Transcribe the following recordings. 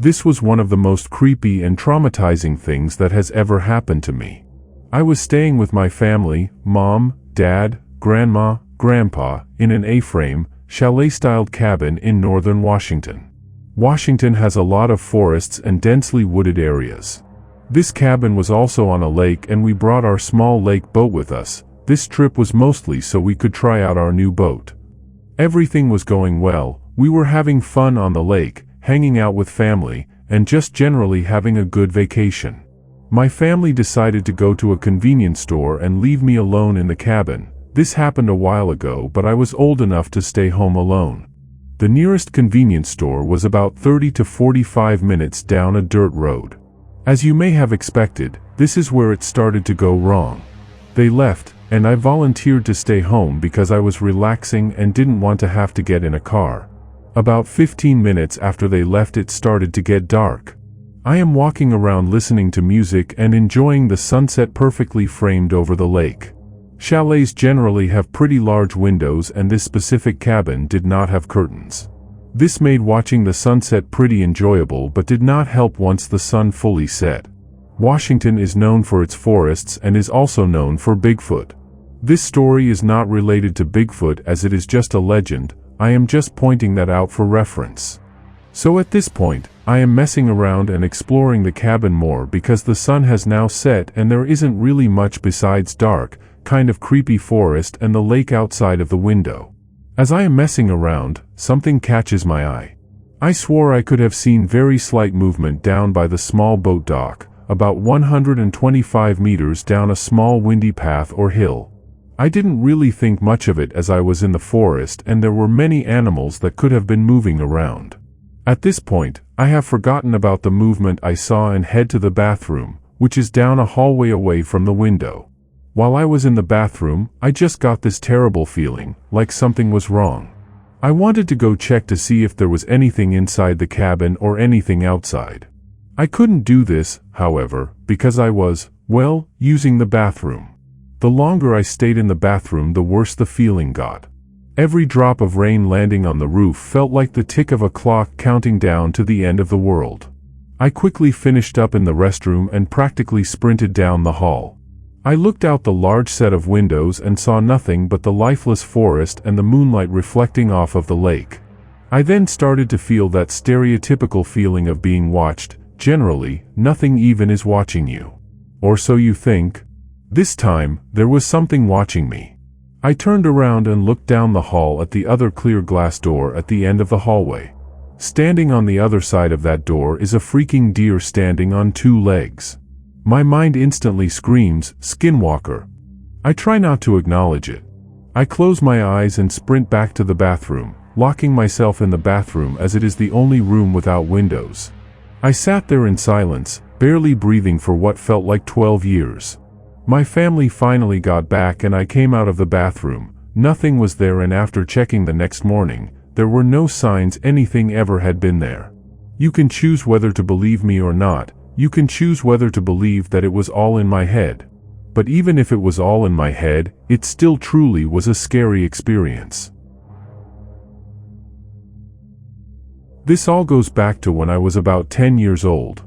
This was one of the most creepy and traumatizing things that has ever happened to me. I was staying with my family, mom, dad, grandma, grandpa, in an A-frame, chalet-styled cabin in northern Washington. Washington has a lot of forests and densely wooded areas. This cabin was also on a lake, and we brought our small lake boat with us. This trip was mostly so we could try out our new boat. Everything was going well. We were having fun on the lake, hanging out with family, and just generally having a good vacation. My family decided to go to a convenience store and leave me alone in the cabin. This happened a while ago, but I was old enough to stay home alone. The nearest convenience store was about 30 to 45 minutes down a dirt road. As you may have expected, this is where it started to go wrong. They left, and I volunteered to stay home because I was relaxing and didn't want to have to get in a car. About 15 minutes after they left, it started to get dark. I am walking around listening to music and enjoying the sunset perfectly framed over the lake. Chalets generally have pretty large windows, and this specific cabin did not have curtains. This made watching the sunset pretty enjoyable, but did not help once the sun fully set. Washington is known for its forests and is also known for Bigfoot. This story is not related to Bigfoot, as it is just a legend. I am just pointing that out for reference. So at this point, I am messing around and exploring the cabin more because the sun has now set and there isn't really much besides dark, kind of creepy forest and the lake outside of the window. As I am messing around, something catches my eye. I swore I could have seen very slight movement down by the small boat dock, about 125 meters down a small windy path or hill. I didn't really think much of it as I was in the forest and there were many animals that could have been moving around. At this point, I have forgotten about the movement I saw and head to the bathroom, which is down a hallway away from the window. While I was in the bathroom, I just got this terrible feeling, like something was wrong. I wanted to go check to see if there was anything inside the cabin or anything outside. I couldn't do this, however, because I was, well, using the bathroom. The longer I stayed in the bathroom, the worse the feeling got. Every drop of rain landing on the roof felt like the tick of a clock counting down to the end of the world. I quickly finished up in the restroom and practically sprinted down the hall. I looked out the large set of windows and saw nothing but the lifeless forest and the moonlight reflecting off of the lake. I then started to feel that stereotypical feeling of being watched. Generally, nothing even is watching you. Or so you think. This time, there was something watching me. I turned around and looked down the hall at the other clear glass door at the end of the hallway. Standing on the other side of that door is a freaking deer standing on two legs. My mind instantly screams, "Skinwalker." I try not to acknowledge it. I close my eyes and sprint back to the bathroom, locking myself in the bathroom as it is the only room without windows. I sat there in silence, barely breathing for what felt like 12 years. My family finally got back and I came out of the bathroom. Nothing was there, and after checking the next morning, there were no signs anything ever had been there. You can choose whether to believe me or not. You can choose whether to believe that it was all in my head. But even if it was all in my head, it still truly was a scary experience. This all goes back to when I was about 10 years old.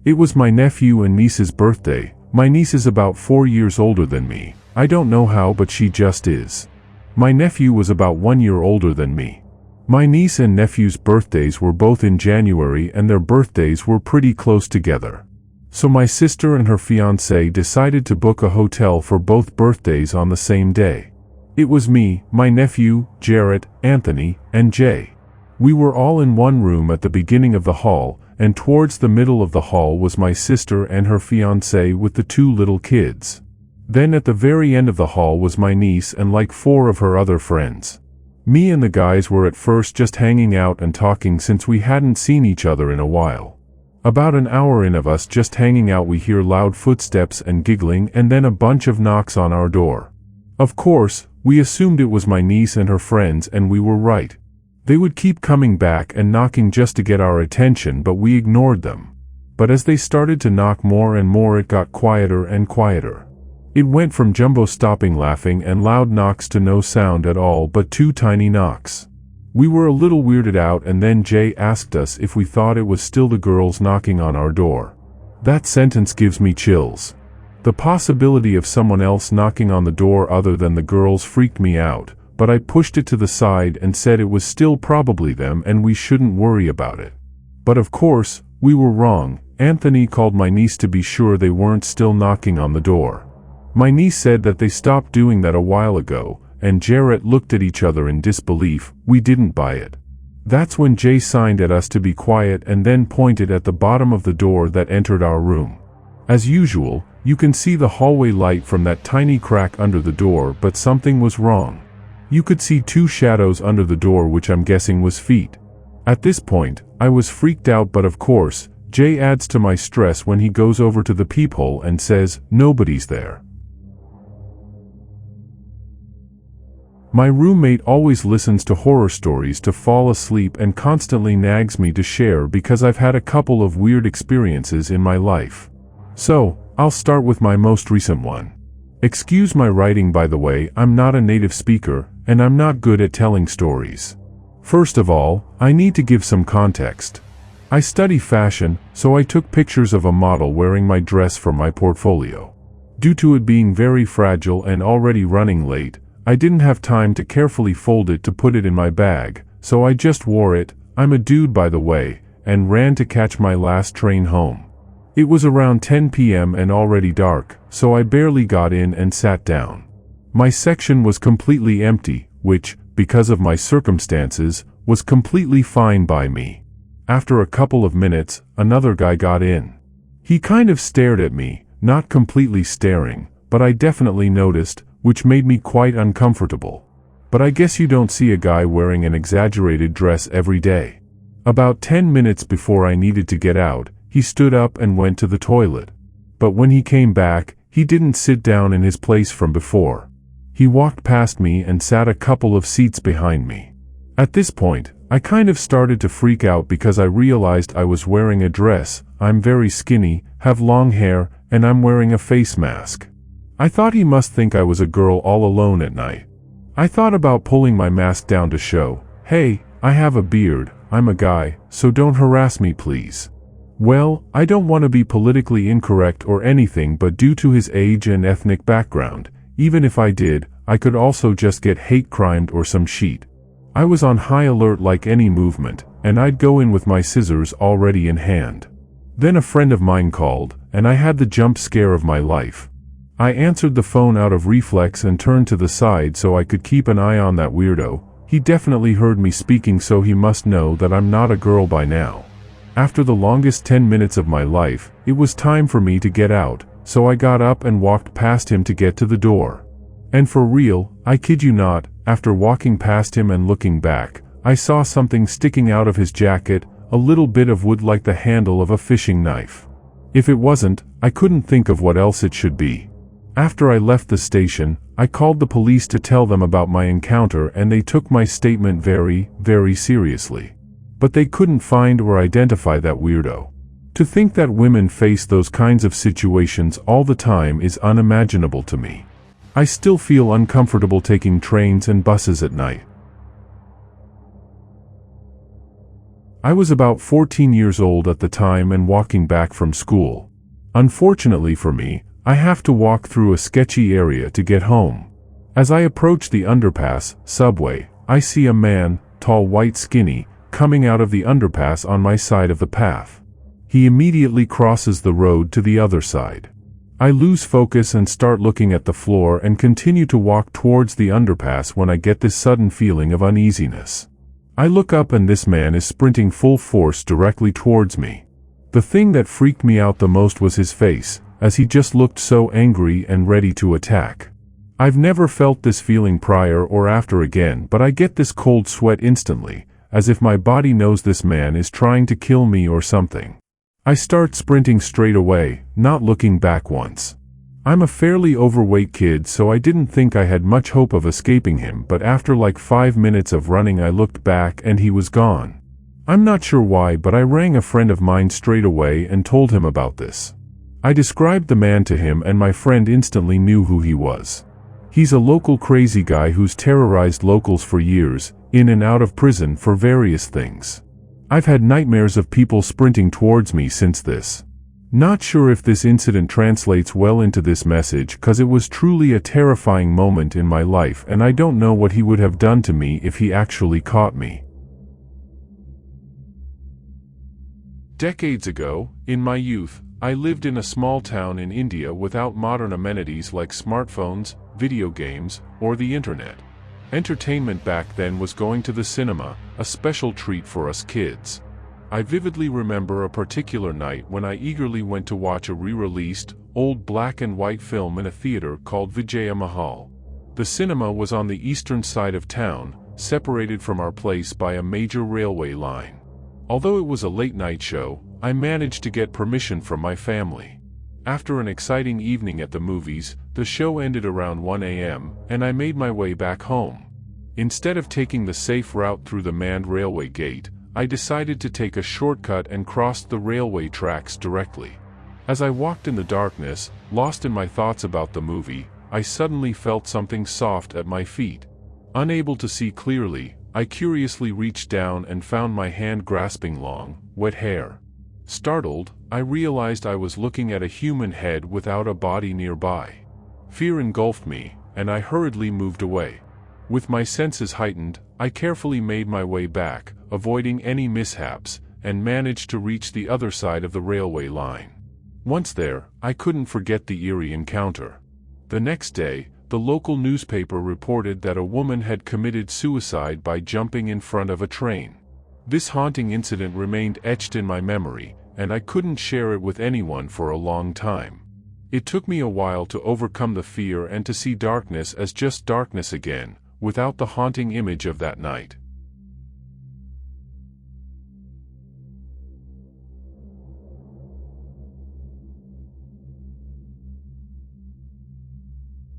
It was my nephew and niece's birthday. My niece is about 4 years older than me. I don't know how, but she just is. My nephew was about 1 year older than me. My niece and nephew's birthdays were both in January, and their birthdays were pretty close together. So my sister and her fiancé decided to book a hotel for both birthdays on the same day. It was me, my nephew, Jarrett, Anthony, and Jay. We were all in one room at the beginning of the hall, and towards the middle of the hall was my sister and her fiancé with the two little kids. Then at the very end of the hall was my niece and like 4 of her other friends. Me and the guys were at first just hanging out and talking since we hadn't seen each other in a while. About an hour in of us just hanging out, we hear loud footsteps and giggling and then a bunch of knocks on our door. Of course, we assumed it was my niece and her friends, and we were right. They would keep coming back and knocking just to get our attention, but we ignored them. But as they started to knock more and more, it got quieter and quieter. It went from Jumbo stopping laughing and loud knocks to no sound at all but 2 tiny knocks. We were a little weirded out, and then Jay asked us if we thought it was still the girls knocking on our door. That sentence gives me chills. The possibility of someone else knocking on the door other than the girls freaked me out, but I pushed it to the side and said it was still probably them and we shouldn't worry about it. But of course, we were wrong. Anthony called my niece to be sure they weren't still knocking on the door. My niece said that they stopped doing that a while ago, and Jarrett looked at each other in disbelief. We didn't buy it. That's when Jay signed at us to be quiet and then pointed at the bottom of the door that entered our room. As usual, you can see the hallway light from that tiny crack under the door, but something was wrong. You could see two shadows under the door, which I'm guessing was feet. At this point, I was freaked out, but of course, Jay adds to my stress when he goes over to the peephole and says, "Nobody's there." My roommate always listens to horror stories to fall asleep and constantly nags me to share because I've had a couple of weird experiences in my life. So, I'll start with my most recent one. Excuse my writing, by the way. I'm not a native speaker, and I'm not good at telling stories. First of all, I need to give some context. I study fashion, so I took pictures of a model wearing my dress for my portfolio. Due to it being very fragile and already running late, I didn't have time to carefully fold it to put it in my bag, so I just wore it. I'm a dude, by the way, and ran to catch my last train home. It was around 10 p.m. and already dark, so I barely got in and sat down. My section was completely empty, which, because of my circumstances, was completely fine by me. After a couple of minutes, another guy got in. He kind of stared at me, not completely staring, but I definitely noticed, which made me quite uncomfortable. But I guess you don't see a guy wearing an exaggerated dress every day. About 10 minutes before I needed to get out, he stood up and went to the toilet. But when he came back, he didn't sit down in his place from before. He walked past me and sat a couple of seats behind me. At this point, I kind of started to freak out because I realized I was wearing a dress. I'm very skinny, have long hair, and I'm wearing a face mask. I thought he must think I was a girl all alone at night. I thought about pulling my mask down to show, "Hey, I have a beard, I'm a guy, so don't harass me please." Well, I don't want to be politically incorrect or anything, but due to his age and ethnic background, even if I did, I could also just get hate crimed or some shit. I was on high alert like any movement, and I'd go in with my scissors already in hand. Then a friend of mine called, and I had the jump scare of my life. I answered the phone out of reflex and turned to the side so I could keep an eye on that weirdo. He definitely heard me speaking, so he must know that I'm not a girl by now. After the longest 10 minutes of my life, it was time for me to get out, so I got up and walked past him to get to the door. And for real, I kid you not, after walking past him and looking back, I saw something sticking out of his jacket, a little bit of wood like the handle of a fishing knife. If it wasn't, I couldn't think of what else it should be. After I left the station, I called the police to tell them about my encounter, and they took my statement very, very seriously. But they couldn't find or identify that weirdo. To think that women face those kinds of situations all the time is unimaginable to me. I still feel uncomfortable taking trains and buses at night. I was about 14 years old at the time and walking back from school. Unfortunately for me, I have to walk through a sketchy area to get home. As I approach the underpass, subway, I see a man, tall, white, skinny, coming out of the underpass on my side of the path. He immediately crosses the road to the other side. I lose focus and start looking at the floor and continue to walk towards the underpass when I get this sudden feeling of uneasiness. I look up and this man is sprinting full force directly towards me. The thing that freaked me out the most was his face, as he just looked so angry and ready to attack. I've never felt this feeling prior or after again, but I get this cold sweat instantly, as if my body knows this man is trying to kill me or something. I start sprinting straight away, not looking back once. I'm a fairly overweight kid, so I didn't think I had much hope of escaping him, but after like 5 minutes of running I looked back and he was gone. I'm not sure why, but I rang a friend of mine straight away and told him about this. I described the man to him and my friend instantly knew who he was. He's a local crazy guy who's terrorized locals for years, in and out of prison for various things. I've had nightmares of people sprinting towards me since this. Not sure if this incident translates well into this message, cause it was truly a terrifying moment in my life, and I don't know what he would have done to me if he actually caught me. Decades ago, in my youth, I lived in a small town in India without modern amenities like smartphones, video games, or the internet. Entertainment back then was going to the cinema, a special treat for us kids. I vividly remember a particular night when I eagerly went to watch a re-released, old black and white film in a theater called Vijaya Mahal. The cinema was on the eastern side of town, separated from our place by a major railway line. Although it was a late-night show, I managed to get permission from my family. After an exciting evening at the movies, the show ended around 1 a.m., and I made my way back home. Instead of taking the safe route through the manned railway gate, I decided to take a shortcut and crossed the railway tracks directly. As I walked in the darkness, lost in my thoughts about the movie, I suddenly felt something soft at my feet. Unable to see clearly, I curiously reached down and found my hand grasping long, wet hair. Startled, I realized I was looking at a human head without a body nearby. Fear engulfed me, and I hurriedly moved away. With my senses heightened, I carefully made my way back, avoiding any mishaps, and managed to reach the other side of the railway line. Once there, I couldn't forget the eerie encounter. The next day, the local newspaper reported that a woman had committed suicide by jumping in front of a train. This haunting incident remained etched in my memory, and I couldn't share it with anyone for a long time. It took me a while to overcome the fear and to see darkness as just darkness again, without the haunting image of that night.